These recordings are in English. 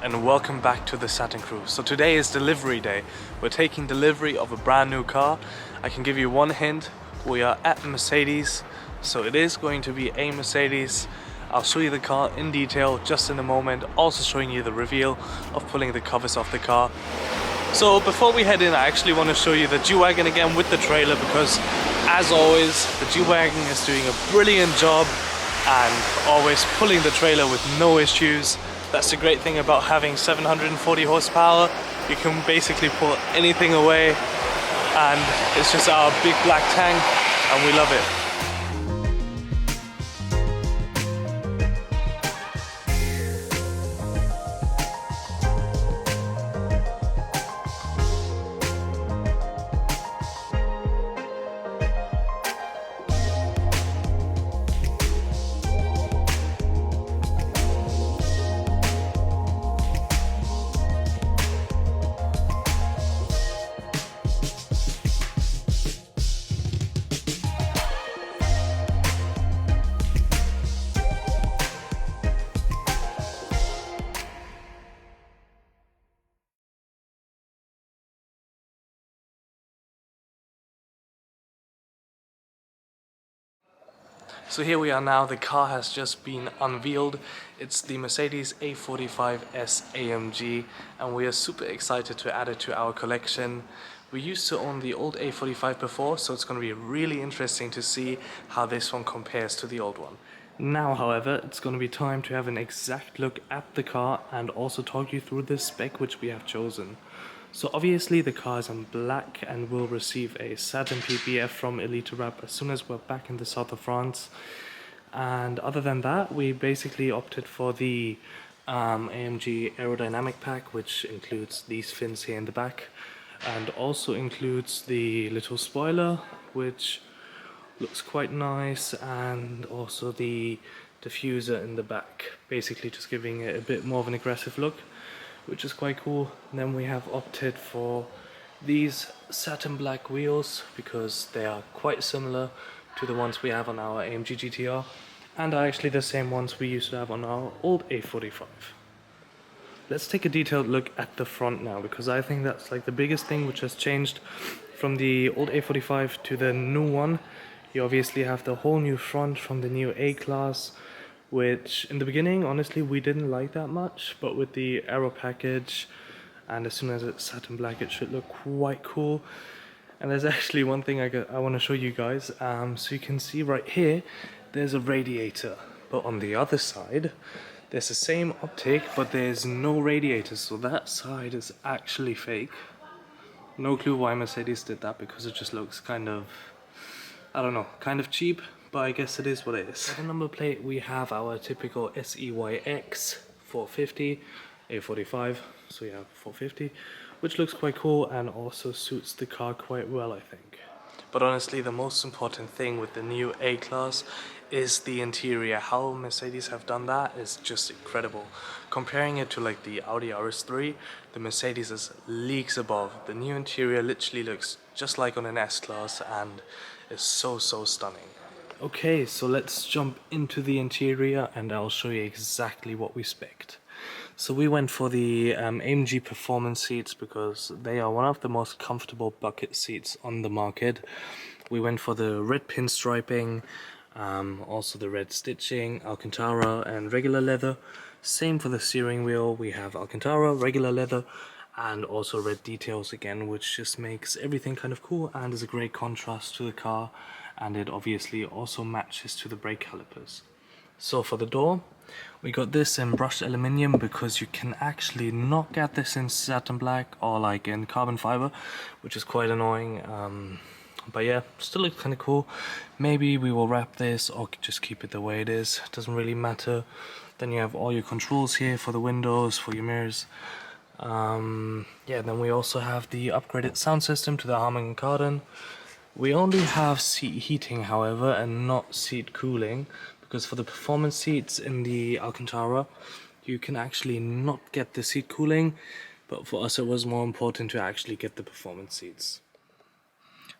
and welcome back to the Satin Crew. So today is delivery day. We're taking delivery of a brand new car. I can give you one hint, we are at Mercedes, so it is going to be a Mercedes. I'll show you the car in detail just in a moment, also showing you the reveal of pulling the covers off the car. So before we head in, I actually want to show you the G-Wagon again with the trailer, because as always the G-Wagon is doing a brilliant job and always pulling the trailer with no issues. That's the great thing about having 740 horsepower. You can basically pull anything away, and it's just our big black tank and we love it. So here we are now, the car has just been unveiled. It's the Mercedes A45S AMG and we are super excited to add it to our collection. We used to own the old A45 before, so it's going to be really interesting to see how this one compares to the old one. Now, however, it's going to be time to have an exact look at the car and also talk you through the spec which we have chosen. So obviously the car is in black and will receive a satin PPF from Elite Wrap as soon as we're back in the south of France. And other than that, we basically opted for the AMG aerodynamic pack, which includes these fins here in the back and also includes the little spoiler, which looks quite nice, and also the diffuser in the back, basically just giving it a bit more of an aggressive look, which is quite cool. And then we have opted for these satin black wheels because they are quite similar to the ones we have on our AMG GTR and are actually the same ones we used to have on our old A45. Let's take a detailed look at the front now, because I think that's like the biggest thing which has changed from the old A45 to the new one. You obviously have the whole new front from the new A-Class, which in the beginning honestly we didn't like that much, but with the aero package and as soon as it's satin black it should look quite cool. And there's actually one thing I want to show you guys. So you can see right here there's a radiator, but on the other side there's the same optic but there's no radiator, so that side is actually fake. No clue why Mercedes did that, because it just looks kind of, I don't know, kind of cheap, but I guess it is what it is. For the number plate we have our typical SEYX 450 A45, so yeah, 450, which looks quite cool and also suits the car quite well, I think. But honestly, the most important thing with the new A-Class is the interior. How Mercedes have done that is just incredible. Comparing it to like the Audi RS3, the Mercedes is leagues above. The new interior literally looks just like on an S-Class and is so stunning. Okay, so let's jump into the interior and I'll show you exactly what we spec'd. So we went for the AMG performance seats because they are one of the most comfortable bucket seats on the market. We went for the red pinstriping, also the red stitching, Alcantara and regular leather. Same for the steering wheel, we have Alcantara, regular leather and also red details again, which just makes everything kind of cool and is a great contrast to the car, and it obviously also matches to the brake calipers. So for the door, we got this in brushed aluminium because you can actually not get this in satin black or like in carbon fiber, which is quite annoying. But yeah, still looks kind of cool. Maybe we will wrap this or just keep it the way it is. Doesn't really matter. Then you have all your controls here for the windows, for your mirrors. Yeah, then we also have the upgraded sound system to the Harman Kardon. We only have seat heating, however, and not seat cooling, because for the performance seats in the Alcantara, you can actually not get the seat cooling, but for us it was more important to actually get the performance seats.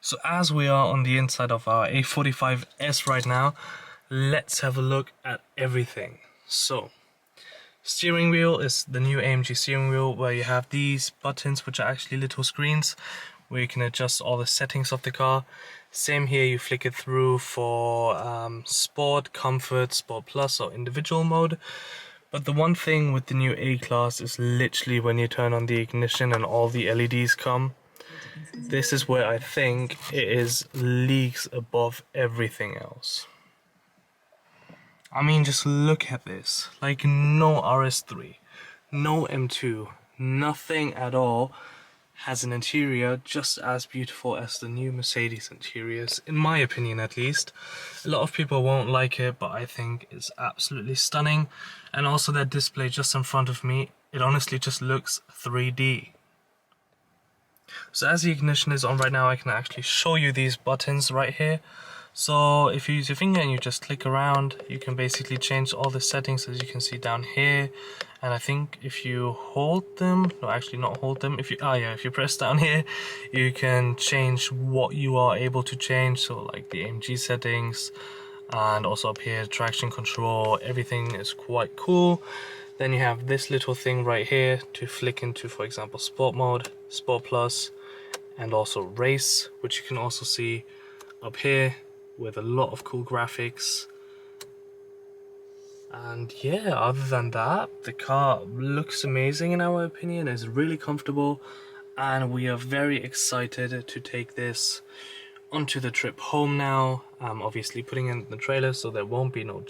So as we are on the inside of our A45S right now, let's have a look at everything. So Steering wheel is the new AMG steering wheel, where you have these buttons which are actually little screens where you can adjust all the settings of the car. Same here, you flick it through for sport, comfort, sport plus or individual mode. But the one thing with the new A-Class is literally when you turn on the ignition and all the LEDs come. This is where I think it is leagues above everything else. I mean, just look at this. Like, no RS3, no M2, nothing at all has an interior just as beautiful as the new Mercedes interiors, in my opinion at least. A lot of people won't like it, but I think it's absolutely stunning. And also that display just in front of me, it honestly just looks 3D. So as the ignition is on right now, I can actually show you these buttons right here. So if you use your finger and you just click around, you can basically change all the settings, as you can see down here. And I think if you hold them, no, actually not hold them, if you press down here, you can change what you are able to change. So like the AMG settings, and also up here traction control, everything is quite cool. Then you have this little thing right here to flick into, for example, sport mode, sport plus, and also race, which you can also see up here with a lot of cool graphics. And yeah, other than that, the car looks amazing in our opinion. It's really comfortable, and we are very excited to take this onto the trip home now. Obviously putting in the trailer so there won't be no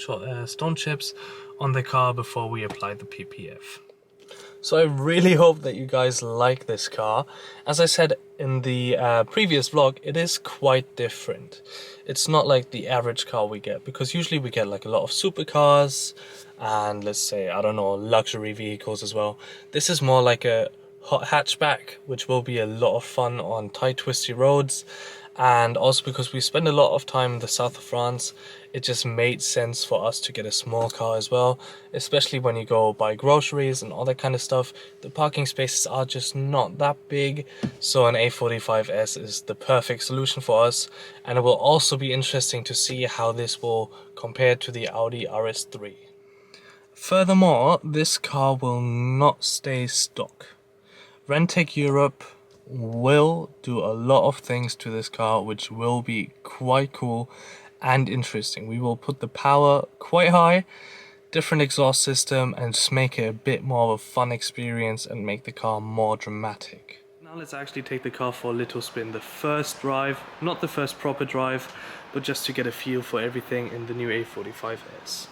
stone chips on the car before we apply the PPF. So I really hope that you guys like this car. As I said in the previous vlog, it is quite different. It's not like the average car we get, because usually we get like a lot of supercars and, let's say, I don't know, luxury vehicles as well. This is more like a hot hatchback, which will be a lot of fun on tight twisty roads. And also because we spend a lot of time in the south of France, it just made sense for us to get a small car as well, especially when you go buy groceries and all that kind of stuff. The parking spaces are just not that big, so an A45S is the perfect solution for us. And it will also be interesting to see how this will compare to the Audi RS3. Furthermore, this car will not stay stock. Rentec Europe will do a lot of things to this car which will be quite cool and interesting. We will put the power quite high, different exhaust system, and just make it a bit more of a fun experience and make the car more dramatic. Now let's actually take the car for a little spin. The first drive, not the first proper drive, but just to get a feel for everything in the new A45S.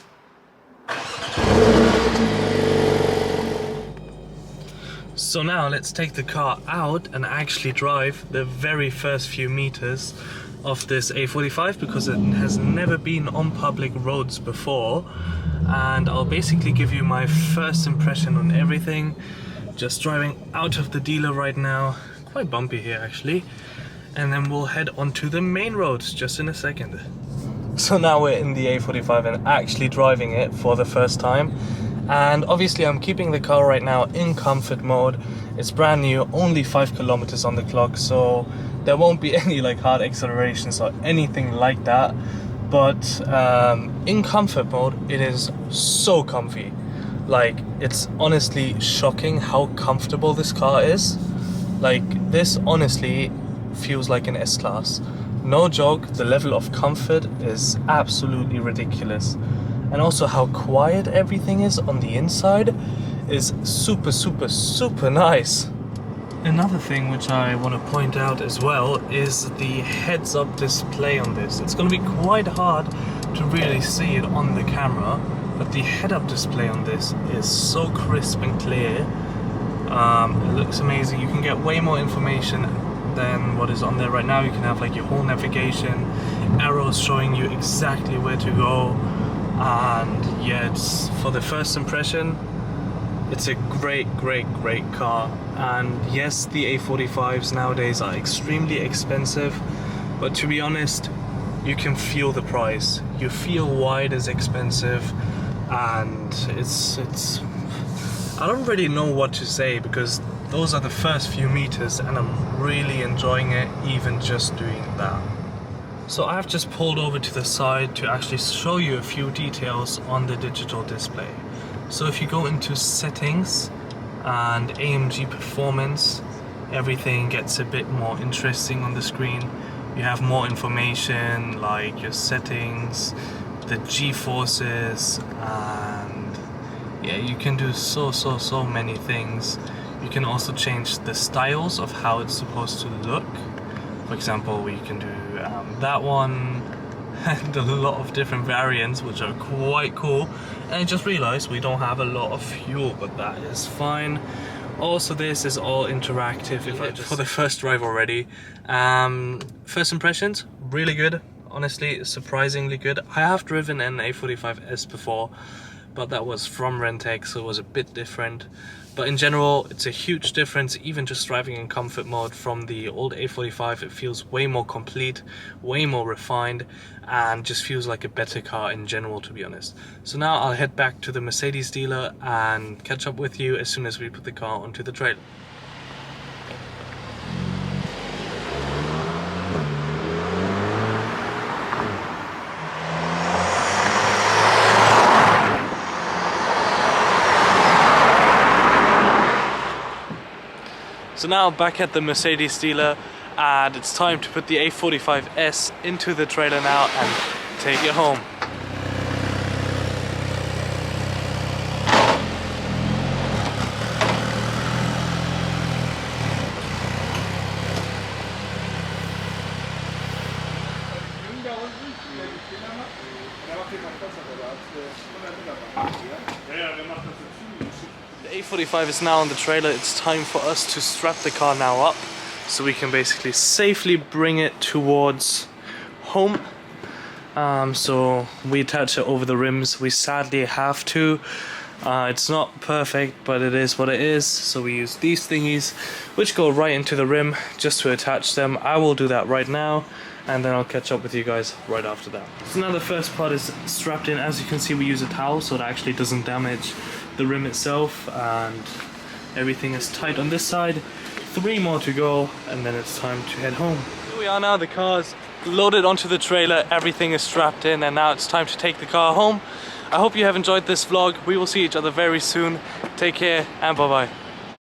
So now let's take the car out and actually drive the very first few meters of this A45, because it has never been on public roads before, and I'll basically give you my first impression on everything. Just driving out of the dealer right now, quite bumpy here actually, and then we'll head onto the main roads just in a second. So now we're in the A45 and actually driving it for the first time. And obviously I'm keeping the car right now in comfort mode. It's brand new, only 5 kilometers on the clock, so there won't be any like hard accelerations or anything like that. But in comfort mode, it is so comfy. Like, it's honestly shocking how comfortable this car is. Like, this honestly feels like an S-Class. No joke, the level of comfort is absolutely ridiculous. And also how quiet everything is on the inside is super, super, super nice. Another thing which I want to point out as well is the heads-up display on this. It's going to be quite hard to really see it on the camera, but the head-up display on this is so crisp and clear. It looks amazing. You can get way more information than what is on there right now. You can have like your whole navigation, arrows showing you exactly where to go. And yeah, it's, for the first impression, it's a great car. And yes, the A45s nowadays are extremely expensive, but to be honest, you can feel the price. You feel why it is expensive, and it's I don't really know what to say, because those are the first few meters and I'm really enjoying it, even just doing that. So I've just pulled over to the side to actually show you a few details on the digital display. So if you go into settings and AMG performance, everything gets a bit more interesting on the screen. You have more information like your settings, the G-forces, and yeah, you can do so many things. You can also change the styles of how it's supposed to look. For example, we can do that one and a lot of different variants, which are quite cool. And I just realized we don't have a lot of fuel, but that is fine. Also, this is all interactive. If I just for the first drive already, first impressions, really good. Honestly, surprisingly good. I have driven an A45S before, but that was from Rentek, so it was a bit different. But in general, it's a huge difference, even just driving in comfort mode from the old A45. It feels way more complete, way more refined, and just feels like a better car in general, to be honest. So now I'll head back to the Mercedes dealer and catch up with you as soon as we put the car onto the trailer. So now back at the Mercedes dealer, and it's time to put the A45S into the trailer now and take it home. The A45 is now on the trailer. It's time for us to strap the car now up so we can basically safely bring it towards home. So we attach it over the rims. We sadly have to. It's not perfect, but it is what it is. So we use these thingies which go right into the rim just to attach them. I will do that right now, and then I'll catch up with you guys right after that. So now the first part is strapped in. As you can see, we use a towel so it actually doesn't damage the rim itself, and everything is tight on this side. 3 more to go, and then it's time to head home. Here we are now, the car's loaded onto the trailer, everything is strapped in, and now it's time to take the car home. I hope you have enjoyed this vlog. We will see each other very soon. Take care and bye bye.